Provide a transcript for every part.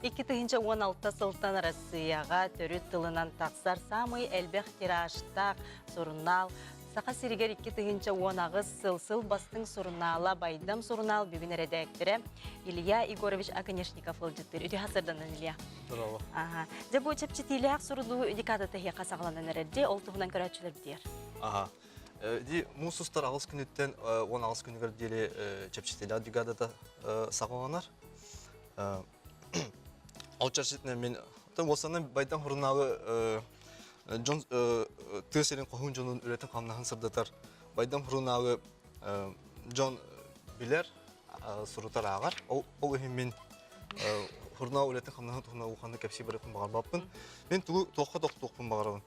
2016 сылтан Россияға төрүт тылынан тақсар самый әлбәқ тираштақ сұрынал. Сақа сиригер 2010 сыл бастың сұрынала байдам сұрынал бүгін редактірі Илья Егорович Аконешников олжыттыр. Үді хасырданын, Илья. Браво. Жабу чепчетилях сұрылу үдікады тәхе қасағыланын әрәдде, ол тұғынан көрәтшілер бідер. Мұсыстар ағыз күнеттен 10 ағыз күнігер делі чепчетилях үдікадыда сағыланар. Ол чаршетіне мен осының байдам хұрыналы Джон тесерин қоғын жонын үретін қамнағын сырдатар. Байдам хұрынағы Джон білер сұрытар ағар. Ол өйін мен хұрынағы үретін қамнағын тұғына ұқанды кәпсей бірікін бағар баппын. Мен тоққа-тоқпын бағарабын.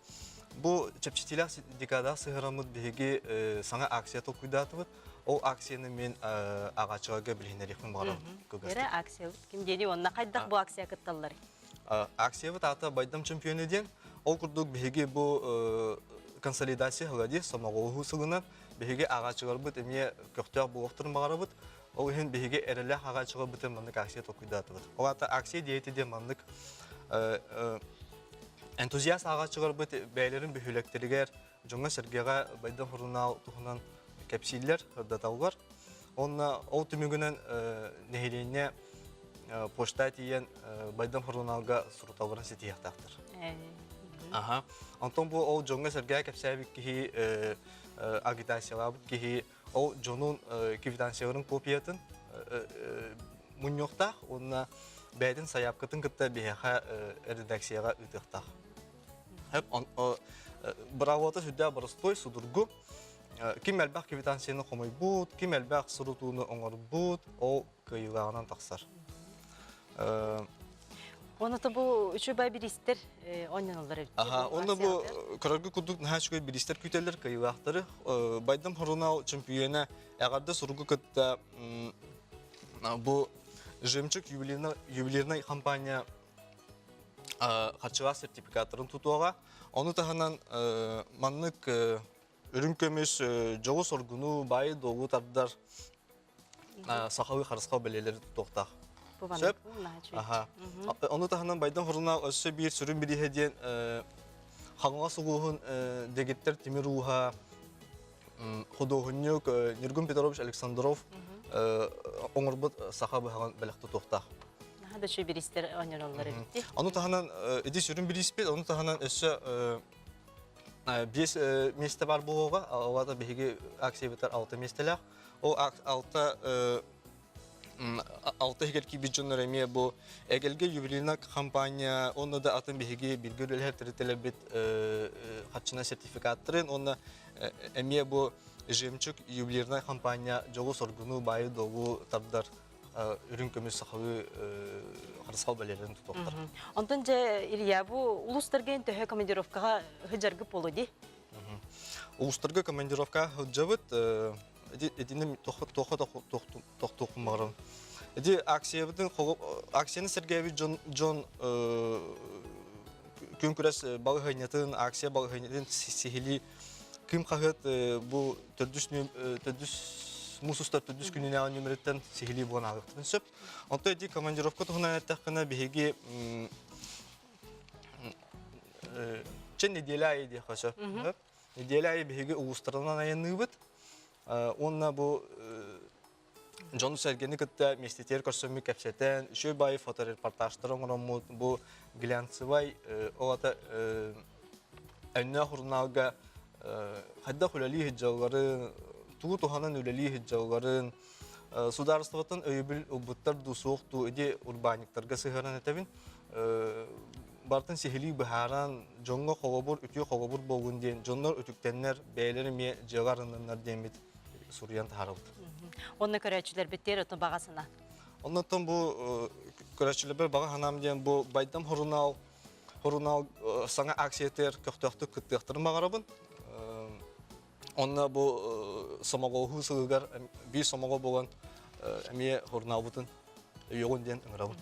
Бұл чепчетилях декада сығырамыд бейге саңа акция тоқуйдатывыд. Ол акцияны мен ағачыға білгенерекпін бағарабын. Әрі акция кім деді, онына қайдақ бұл акция күтталылар? Акция ата байдам чемпионы ден. Ол күрдік бейге бұл консолидация ғалади, самағолығы сылынан бейге ағачығар бұд, әме көқтіяқ бұл оқтырын бағары бұд. Ол үйін бейге әрілі ағачығар бұд әмандық акция тоқуйдаты бұд. Ол ата акция дейті де мандық энтузиаст ағачығар бұд бәйлерін бүйілектерігер, жоңа сәргеға байдам хұрынал тұғынан кәпсейлер ұрдатауғар. Ол түмігінен нәхеленіне почта тиен байдам хұрыналға сұрытауғырын сеті яқтақтыр. Антон бұл ол жоңға сәрге кәпсәбік кейі агитациялабық кейі ол жонын квитанцияларын копиятын мұньоқтақ, онына бәйдің саяпқытын күтті бейіға редакцияға үтіқтақ. Бравоты сүдді бұрыстой судыргу, кем әлбәқ квитанцияны қомай бұд, кем әлбәқ сұрытуыны оңыр бұд, ол күйілағынан тақсар. Оны бұл үші бай бірістер онын олар өтті. Оны бұл көрергі күрдік нәшігі бірістер күйтелер кайылақтары. Байдам хұрынау чемпионы әғарды сұрғы күтті бұл жемчік ювелирный компания қатшыға сертификаттарын тұтуға. Оны тағынан маннық үрін көмес жоғы сұрғыну байы доғы тардар сақауы қарысқау бәлелері тұтуқтақ. Сөп? Оны тағынан байдам хұрына өсі бір сүрін бірі хеден қаңға сұғуғын дегеттер Темир Уға, Худоғыннюк, Нергун Петрович Александров оңырбыт сақа бұғаған бәліқті тоқтақ. Хада шөй бірістер өнер олары бітті? Оны тағынан әді сүрін бірі іспет, оны тағынан өсі 5 месті бар бұғыға, олада бейге акция бітер 6 местеләқ. Ол 6 хекерки бюджетный ремия бұл әгелге ювелирный компания, оны да атын бейге білгірілер тірітелер бет қатшына сертификаттырын, оны әмия бұл жемчік ювелирный компания жоғы сұрғыну байы доғы тардар үрін көмес сақауы қарысқау бәлерін тұтуқтыр. Онтан жа, Илья, бұл ұлыстарген төхі командировкаға хүджарғы болу де? Ұлыстарға командировка хүджавыд, Эдинем тоқтуқым бағырым. Эди акцияны сәргәві Джон күн күрәс бағы ғайнетін, акция бағы ғайнетін сихили кім қағыт бұл мұсыстар түрдіс күніне ағын нөміреттен сихили болған ағықтырын сөп. Онта эди командировка тұғынан әттәққына бейге чен неделя еді қашап. Неделя еді бейге ұлыстарынан айынығы бұд. Онна бұл Джон Сәргені күтті местетер көрсөмі кәпсетен, үші бай фоторепортажтарын ғырамыд, бұл глянцевай олата әнне құрнауға қайда хүләлі хеджалғарын, туғы тұғанын үләлі хеджалғарын, сударыстығытын өйбіл ұбыттар дұсуқту өде урбаниктарға сығыран әтәбін, бартын сихили бұхаран, Джонға қолабыр, үтіе қолабыр болғын дейін, Джонлар үтіктенлер бәйлері ме жағарынлар деймет Суриян тағарылды. Оны көрәтшілер біттер өтін бағасына? Оннан бұл көрәтшілер баға ханам дейін бұл байдам хұрынал саңа акциятер көқтіяқты күттіяқтырын бағарабын. Онна бұл самағолғы сығығар, бей самағол болған әме хұрынал бұтын өйеғын дейін ұңырабын.